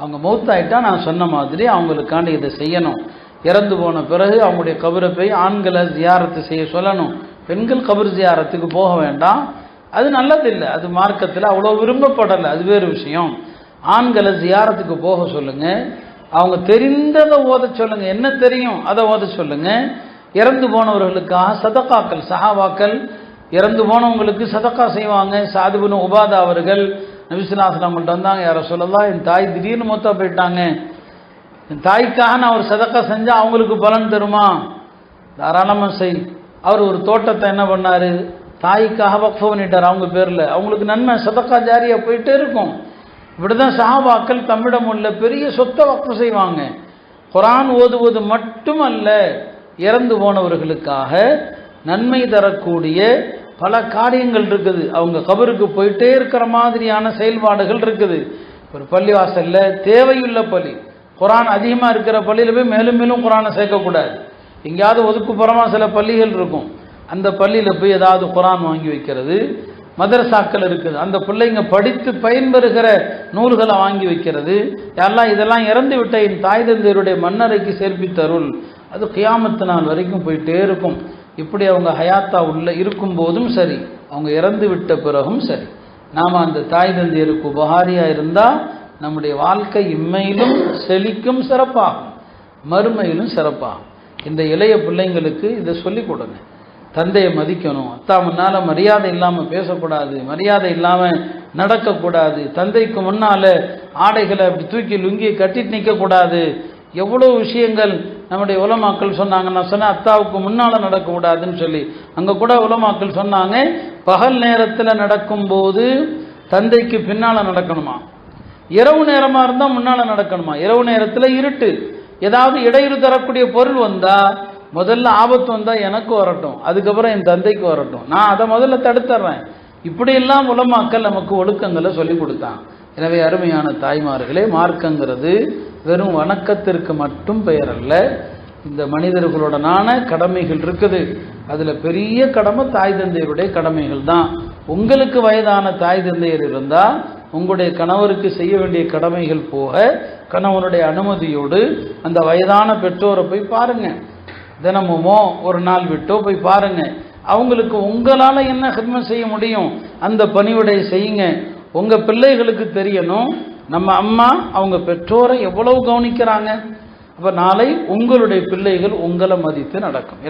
அவங்க மௌத்தாயிட்டா நான் சொன்ன மாதிரி அவங்களுக்காண்டி இதை செய்யணும். இறந்து போன பிறகு அவங்களுடைய கபரை போய் ஆண்களை ஜியாரத்து செய்ய சொல்லணும். பெண்கள் கபர் ஜியாரத்துக்கு போக வேண்டாம், அது நல்லதில்லை, அது மார்க்கத்தில் அவ்வளோ விரும்பப்படலை, அது வேறு விஷயம். ஆண்களை ஜியாரத்துக்கு போக சொல்லுங்க, அவங்க தெரிந்ததை ஓத சொல்லுங்க, என்ன தெரியும் அதை ஓத சொல்லுங்க. இறந்து போனவர்களுக்காக சதக்காக்கள், சஹாபாக்கள் இறந்து போனவங்களுக்கு சதக்கா செய்வாங்க. சாது இப்னு உபாதா அவர்கள் நபி ஸல்லல்லாஹு அலைஹி வஸல்லம் வந்தாங்க, யா ரசூலல்லாஹ் என் தாய் திடீர்னு மௌத்தா போயிட்டாங்க, என் தாய்க்காக நான் ஒரு சதக்கா செஞ்சால் அவங்களுக்கு பலன் தருமா? தாராளமாக செய். அவர் ஒரு தோட்டத்தை என்ன பண்ணார், தாய்க்காக வக்ஃப் பண்ணிட்டார் அவங்க பேரில், அவங்களுக்கு நன்மை சதக்கா ஜாரியா போயிட்டே இருக்கும். இப்படி தான் சஹாபாக்கள் தம்மிடம் உள்ள பெரிய சொத்தை வக்ஃப் செய்வாங்க. குர்ஆன் ஓதுவது மட்டுமல்ல, இறந்து போனவர்களுக்காக நன்மை தரக்கூடிய பல காரியங்கள் இருக்குது. அவங்க கபருக்கு போயிட்டே இருக்கிற மாதிரியான செயல்பாடுகள் இருக்குது. ஒரு பள்ளிவாசல்ல தேவையுள்ள பள்ளி, குர்ஆன் அதிகமாக இருக்கிற பள்ளியில் போய் மேலும் மேலும் குர்ஆனை சேர்க்கக்கூடாது. எங்கேயாவது ஒதுக்குப்புறமாக சில பள்ளிகள் இருக்கும், அந்த பள்ளியில் போய் ஏதாவது குர்ஆன் வாங்கி வைக்கிறது. மதரசாக்கள் இருக்குது, அந்த பிள்ளைங்க படித்து பயன்பெறுகிற நூல்களை வாங்கி வைக்கிறது. யாரெல்லாம் இதெல்லாம் இறந்து விட்ட என் தாய் தந்தையருடைய மண்ணறைக்கு சேர்ப்பித்தருள், அது கியாமத்து நாள் வரைக்கும் போயிட்டே இருக்கும். இப்படி அவங்க ஹயாத்தா உள்ள இருக்கும்போதும் சரி, அவங்க இறந்து விட்ட பிறகும் சரி, நாம் அந்த தாய் தந்தையருக்கு உபகாரியாக இருந்தால் நம்முடைய வாழ்க்கை இம்மையிலும் செழிக்கும், சிறப்பாகும், மறுமையிலும் சிறப்பாகும். இந்த இளைய பிள்ளைங்களுக்கு இதை சொல்லிக் கொடுங்க. தந்தையை மதிக்கணும், அத்தா முன்னால் மரியாதை இல்லாமல் பேசக்கூடாது, மரியாதை இல்லாமல் நடக்கக்கூடாது, தந்தைக்கு முன்னால் ஆடைகளை அப்படி தூக்கி லுங்கியை கட்டிட்டு நிற்கக்கூடாது. எவ்வளோ விஷயங்கள் நம்முடைய உலமாக்கள் சொன்னாங்க. நான் சொன்னேன் அத்தாவுக்கு முன்னால் நடக்கக்கூடாதுன்னு சொல்லி, அங்கே கூட உலமாக்கள் சொன்னாங்க பகல் நேரத்தில் நடக்கும்போது தந்தைக்கு பின்னால் நடக்கணுமா, இரவு நேரமாக இருந்தால் முன்னால் நடக்கணுமா. இரவு நேரத்தில் இருட்டு, ஏதாவது இடையூறு தரக்கூடிய பொருள் வந்தால் முதல்ல ஆபத்து வந்தால் எனக்கு வரட்டும், அதுக்கப்புறம் என் தந்தைக்கு வரட்டும், நான் அதை முதல்ல தடுத்துறேன். இப்படியெல்லாம் உலமாக்கள் நமக்கு ஒழுக்கங்களை சொல்லி கொடுத்தாங்க. எனவே அருமையான தாய்மார்களே, மார்க்கங்கிறது வெறும் வணக்கத்திற்கு மட்டும் பெயர் அல்ல, இந்த மனிதர்களுடனான கடமைகள் இருக்குது. அதில் பெரிய கடமை தாய் தந்தையருடைய கடமைகள் தான். உங்களுக்கு வயதான தாய் தந்தையர் இருந்தால் உங்களுடைய கணவருக்கு செய்ய வேண்டிய கடமைகள் போக கணவனுடைய அனுமதியோடு அந்த வயதான பெற்றோரை போய் பாருங்க, தினமுமோ ஒரு நாள் விட்டோ போய் பாருங்க. அவங்களுக்கு உங்களால் என்ன ஹிதமத் செய்ய முடியும் அந்த பணிவிடை செய்யுங்க. உங்கள் பிள்ளைகளுக்கு தெரியணும் நம்ம அம்மா அவங்க பெற்றோரை எவ்வளவு கவனிக்கிறாங்க. அப்போ நாளை உங்களுடைய பிள்ளைகள் உங்களை மதித்து நடக்கும்.